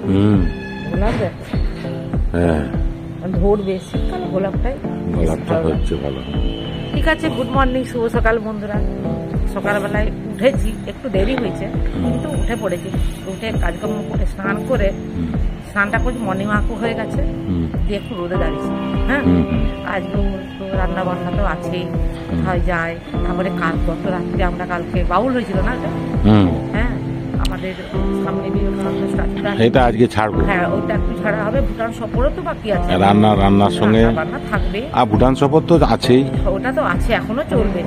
গোলাপ দেখো, হ্যাঁ ধরবে শীতকালে গোলাপটা হচ্ছে ভালো। ঠিক আছে, গুড মর্নিং, শুভ সকাল বন্ধুরা। সকালবেলায় উঠেছি, একটু দেরি হয়েছে কিন্তু উঠে পড়েছি। উঠে কাজকর্ম করে স্নানটা করছি, মর্নিং ওয়াকও হয়ে গেছে, দিয়ে একটু রোদে দাঁড়িয়েছি। হ্যাঁ, আজকে তো রান্না বান্না তো আছেই, কোথায় যায়। তারপরে কাল গত রাত্রে আমরা কালকে বাউল হয়েছিল না, হ্যাঁ আমাদের সামনে এটা আজকে ছাড়বো। হ্যাঁ, ওটা একটু ছাড়া হবে। ভুটান সফরও তো বাকি আছে, রান্নার সঙ্গে রান্না থাকবে। আর ভুটান সফর তো আছেই, ওটা তো আছে, এখনো চলবে।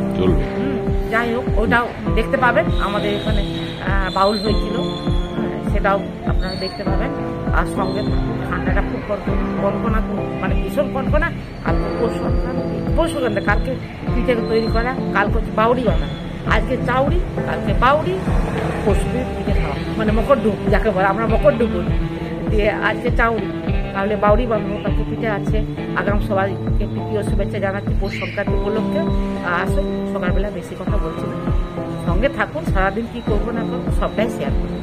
যাই হোক, ওটাও দেখতে পাবেন। আমাদের এখানে বাউল হয়েছিল, সেটাও আপনারা দেখতে পাবেন। আর সঙ্গে ঠান্ডাটা খুব কনকনা, মানে ভীষণ কনকনা। আর পরশু কালকে পিঠে তৈরি করা, কালকে হচ্ছে বাউরি বানা, আজকে চাউরি, কালকে বাউরি, পরশু পিঠে খাওয়া, মানে মকরডুব যাকে বলে, আমরা মকরডুব বলি। দিয়ে আজকে চাউরি, তাহলে বাউরি বানাবো, কালকে পিঠে আছে। আগাম সবাইকে প্রীতীয় শুভেচ্ছা জানাচ্ছি পৌষ সংক্রান্তি উপলক্ষে। আসুন, সকালবেলা বেশি কথা বলছি না, সঙ্গে থাকুন। সারাদিন কি করবো না করবো সবটাই শেয়ার করবো।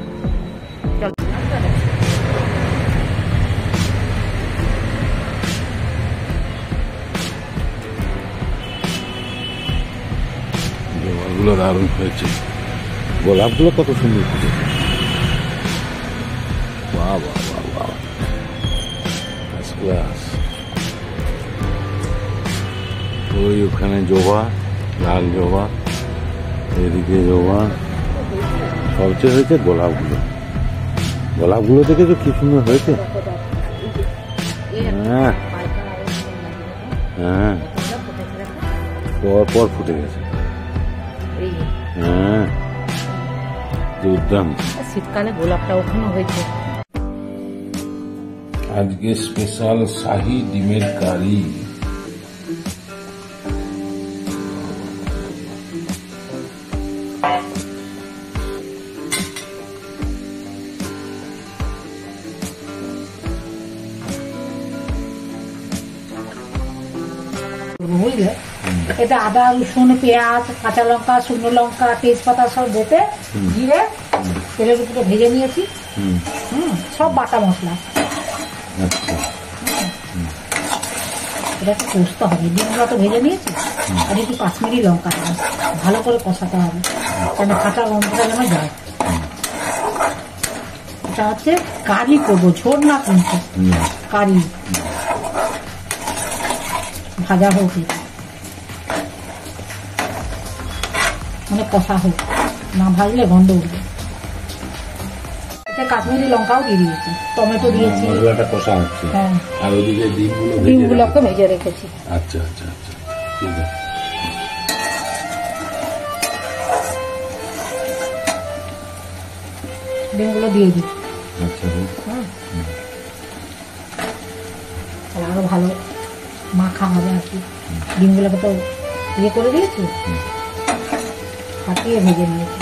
গোলাপগুলো দারুণ হয়েছে, গোলাপগুলো কত সুন্দর ফুটেছে। বাহ বাহ বাহ বাহ, ফার্স্ট ক্লাস। ওই ওখানে জবা, লাল জবা, এদিকে জবা, সবচেয়ে হয়েছে গোলাপগুলো। গোলাপগুলো দেখেছো কি সুন্দর হয়েছে। হ্যাঁ হ্যাঁ, পর পর ফুটে গেছে। হ্যাঁ, দুর্দান্ত। শীতকালে গোলাপটা ওখানে হয়েছে। আজকে স্পেশাল শাহী ডিমের কারি। বুঝলে, এটা আদা রসুন পেঁয়াজ কাঁচা লঙ্কা শুকনো লঙ্কা তেজপাতা সব বেটে জিরে তেলের উপরে ভেজে নিয়েছি। সব বাটা মশলা। এটা একটু কষতে হবে, ডিমগুলো তো ভেজে নিয়েছি। আর একটু কাশ্মীরি লঙ্কা দেবো, ভালো করে কষাতে হবে, কেন কাঁচা লঙ্কাটা যেন যায়। এটা হচ্ছে কারি করবো, ঝোল না কিন্তু কারি। ভাজা হোক, মানে কষা হোক, না ভাজলে গন্ধ উঠবে। এটা কাশ্মীরি লঙ্কাও দিয়ে দিয়েছি, টমেটো দিয়েছি, মশলাটা কষা হচ্ছে। হ্যাঁ, আর ওদিকে ডিমগুলোকে ভেজে রেখেছি। আচ্ছা আচ্ছা আচ্ছা, ঠিক আছে। ডিমগুলো দিয়ে দিই। আচ্ছা, আরো ভালো মাখা হবে আর কি। ডিমগুলোকে তো ইয়ে করে দিয়েছি, ফাটিয়ে ভেজে নিয়েছি।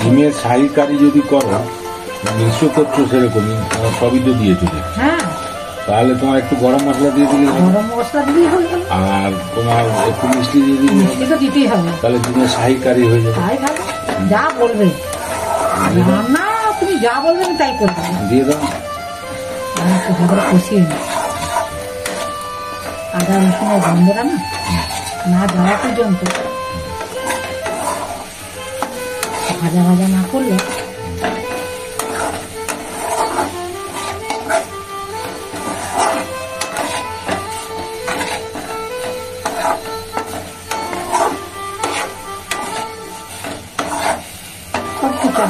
ডিমের শাহী কারি যদি করো, মিশ্র করছো সেরকমই, সবই তো দিয়েছো। হ্যাঁ, তাহলে তোমার একটু গরম মশলা দিয়ে দিলে, গরম মশলা দিলেই হয়ে গেল। আর তোমার একটু মিষ্টি দিয়ে দিলে, মিষ্টি তো দিতেই হবে, তাহলে ডিমের শাহী কারি হয়ে যাবে। তাই ভালো, যা বলবে না, তুমি যা বলবেন তাই করবে। দিয়ে দাও, একটু ভালো কষিয়ে নি। আদা রসুনের গন্ধটা না যাওয়া পর্যন্ত ভাজা ভাজা না করলে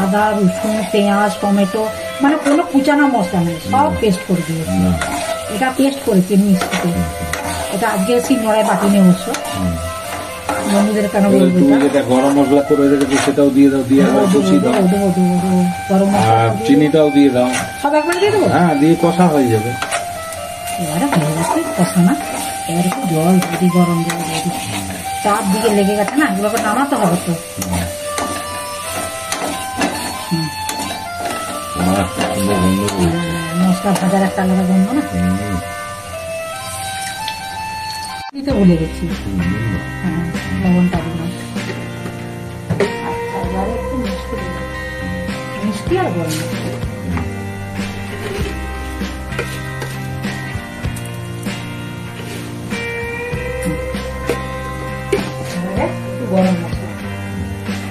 আদা রসুন পেঁয়াজ টমেটো, মানে কোনো কুচানো মশলা নেই, সব পেস্ট করে দিয়েছি। এটা পেস্ট করেছি মিক্সিতে। এটা আজকে সিঙ্গড়ায় বাটি নিয়ে বসছো বন্ধুদের কেন বলবো। গরম মশলা করে রেখেছো সেটাও দিয়ে দাও, দিয়ে গরম মশলা চিনিটাও দিয়ে দাও, সব একবারে দিয়ে দেবো। হ্যাঁ, দিয়ে কষা হয়ে যাবে। এবারে হয়ে যাচ্ছে কষা না, এবারে একটু জল দিয়ে দিই, গরম জল দিয়ে দিই। চার দিকে লেগে গেছে না, এগুলোকে নামাতে হবে তো। মশলা ভাজার একটা আলাদা গন্ধ না। দিতে ভুলে গেছি। হ্যাঁ, লবণটা দিলাম। আচ্ছা, এবারে একটু মিষ্টি দিলাম। মিষ্টি আর গরম মশলা। এবারে একটু গরম মশলা।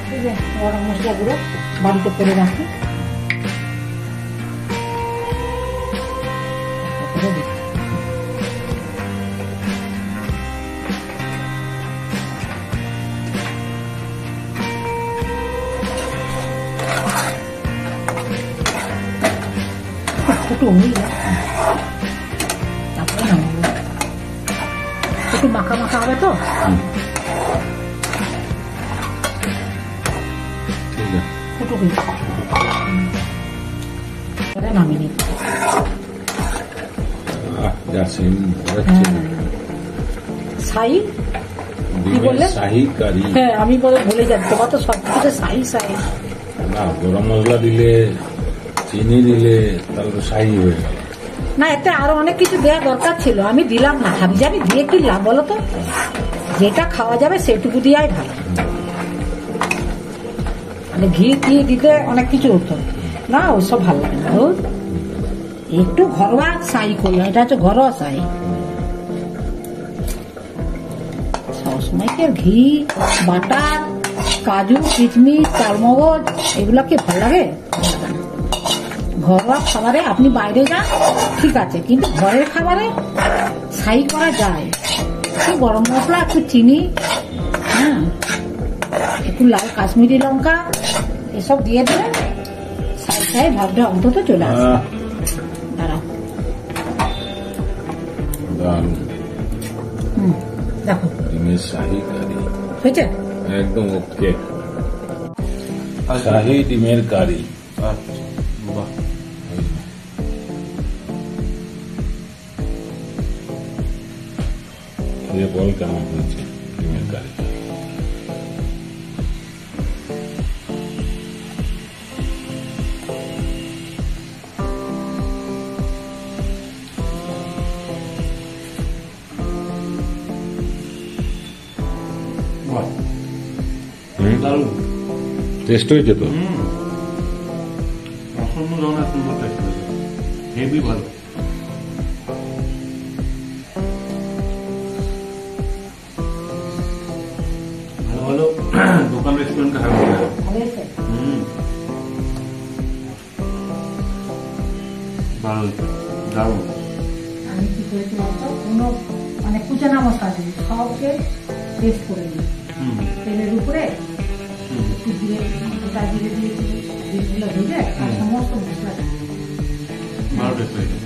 ঠিক আছে, গরম মশলাগুলো বাড়িতে করে রাখি। একটু হয়ে যায়, তারপরে নামাবো। একটু মাখা মাখা হবে তো। নামিয়ে নিই। সাই কি বললেন? শাহি কারি। হ্যাঁ, আমি বলে যাচ্ছি, তোমার তো সব কিছু সাই সাই। না, গরম মশলা দিলে, চিনি দিলে তাহলে শাহি হয়ে গেল। না, এতে আরো অনেক কিছু দেওয়া দরকার ছিল, আমি দিলাম না। ভাবি যে আমি দিয়ে কি লাভ বলো তো, যেটা খাওয়া যাবে সেটুকু দিয়াই ভালো। মানে ঘি দিয়ে দিতে অনেক কিছু হতো না, ওইসব ভালো লাগে না। একটু ঘরোয়া সাই করি, এটা হচ্ছে ঘরোয়া সাই। সবসময় কি ঘি, বাটার, কাজু, কিশমিশ, চালমগজ এগুলা কি ভালো লাগে? ঘরোয়া খাবারে আপনি বাইরে যান ঠিক আছে, কিন্তু ঘরের খাবারে ছাই করা যায়। একটু গরম মশলা, একটু চিনি, হ্যাঁ, একটু লাল কাশ্মীরি লঙ্কা এসব দিয়ে দেবে, ছাই ছাই ভাবটা অন্তত চলে আসবে। দাঁড়াও, দেখো শাহি কারি হয়েছে একদম ওকে। শাহি ডিমের কারি। বল কেমন হয়েছে ডিমের কারি? টেস্ট হয়েছে তো? অসম্ভব ধরনের সুন্দর টেস্ট হয়েছে, হেভি ভালো। ভালো ভালো দোকান রেস্টুরেন্টে খাবে। ভালো হয়েছে, দারুণ। আমি কি করেছি বলতো, কোনো মানে কুচানা মশলা দিই, সবকে টেস্ট করে দিই। তেলের উপরে একটু দিয়ে গোটা জিরে দিয়ে ডিমগুলো ভেজে আর সমস্ত মশলা দিই। ভালো টেস্ট হয়েছে।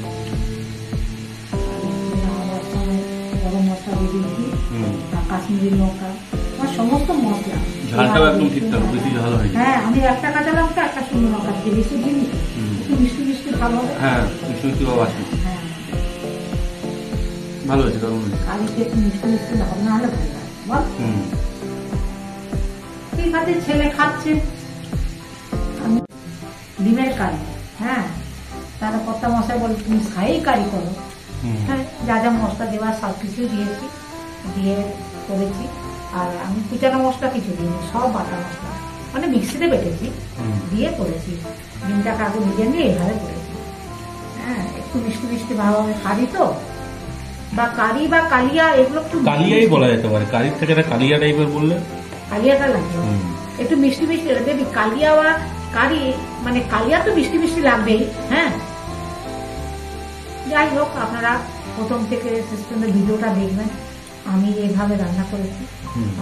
গরম মশলা দিয়ে দিয়েছি, আর কাশ্মীরি লঙ্কা, আমার সমস্ত মশলা। ঝালটাও একদম ঠিকঠাক, বেশি ঝাল হয়নি। হ্যাঁ, আমি একটা কাঁচা লঙ্কা, একটা শুকনো লঙ্কা দিয়ে বেশি দিই, একটু মিষ্টি মিষ্টি ভালো হবে। হ্যাঁ, মিষ্টি মিষ্টি ভাব আছে। হ্যাঁ, ভালো হয়েছে, দারুণ হয়েছে। কালিতে একটু মিষ্টি মিষ্টি ভাব না হলে ভালো লাগে বল। ঠিক আছে, ছেলে খাচ্ছে, আমি ডিমের কারি। হ্যাঁ, তারা কর্তা মশাই বলে তুমি ছাই কারি করো। হ্যাঁ, যা যা মশলা দেওয়া সব কিছু দিয়েছি, দিয়ে করেছি। আর আমি কুচানো মশলা কিছু দিইনি, সব বাটা মশলা, মানে মিক্সিতে বেটেছি, দিয়ে করেছি। ডিমটাকে আগে ভেজে নিয়ে এইভাবে করেছি। হ্যাঁ, একটু মিষ্টি মিষ্টি ভাব হবে, কারি তো, বা কারি বা কালিয়া, এগুলো একটু কালিয়াই বলা যেতে পারে, কারির থেকে একটা কালিয়া টাইপের বললে কালিয়াটা লাগবে, একটু মিষ্টি মিষ্টি দেবি। কালিয়া বা কারি, মানে কালিয়া তো মিষ্টি মিষ্টি লাগবেই। হ্যাঁ, যাই হোক, আপনারা প্রথম থেকে শেষ পর্যন্ত ভিডিওটা দেখবেন, আমি এইভাবে রান্না করেছি।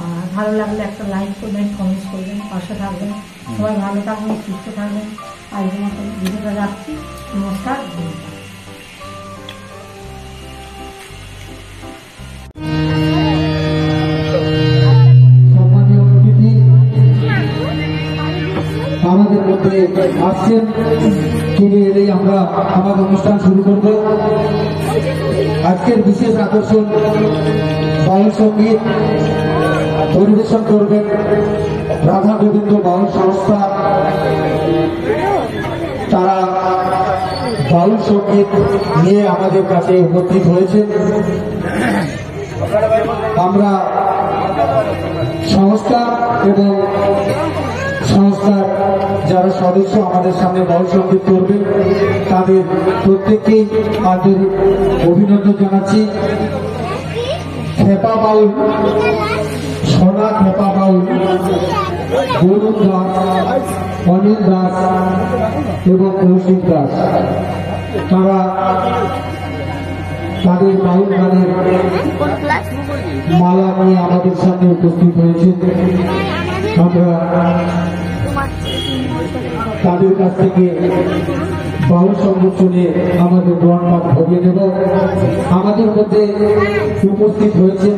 আর ভালো লাগলে একটা লাইক করবেন, কমেন্ট করবেন, পাশে থাকবেন। সবাই ভালো থাকবেন, সুস্থ থাকবেন। আর এই মতো ভিডিওটা রাখছি। নমস্কার। আমাদের মধ্যে আসছেন, তিনি এলেই আমরা আমাদের অনুষ্ঠান শুরু করব। আজকের বিশেষ আকর্ষণ বাউল সঙ্গীত পরিবেশন করবেন রাধা গোবিন্দ বাউল সংস্থা। তারা বাউল সঙ্গীত নিয়ে আমাদের কাছে উপস্থিত হয়েছে। আমরা সংস্কার এবং সংস্থার যারা সদস্য আমাদের সামনে বাউল সঙ্গীত করবেন তাদের প্রত্যেককেই আন্তরিক অভিনন্দন জানাচ্ছি। খেপা বাউল, সোনা খেপা বাউল, বরুণ দাস, অনিল দাস এবং কৌশিক দাস, তারা তাদের বাউল গানের মালা নিয়ে আমাদের সামনে উপস্থিত হয়েছে। আমরা তাদের কাছ থেকে বাউল সঙ্গীত শুনে আমাদের দোয়ান পাঠ ভরিয়ে দেব। আমাদের মধ্যে উপস্থিত হয়েছে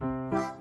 Thank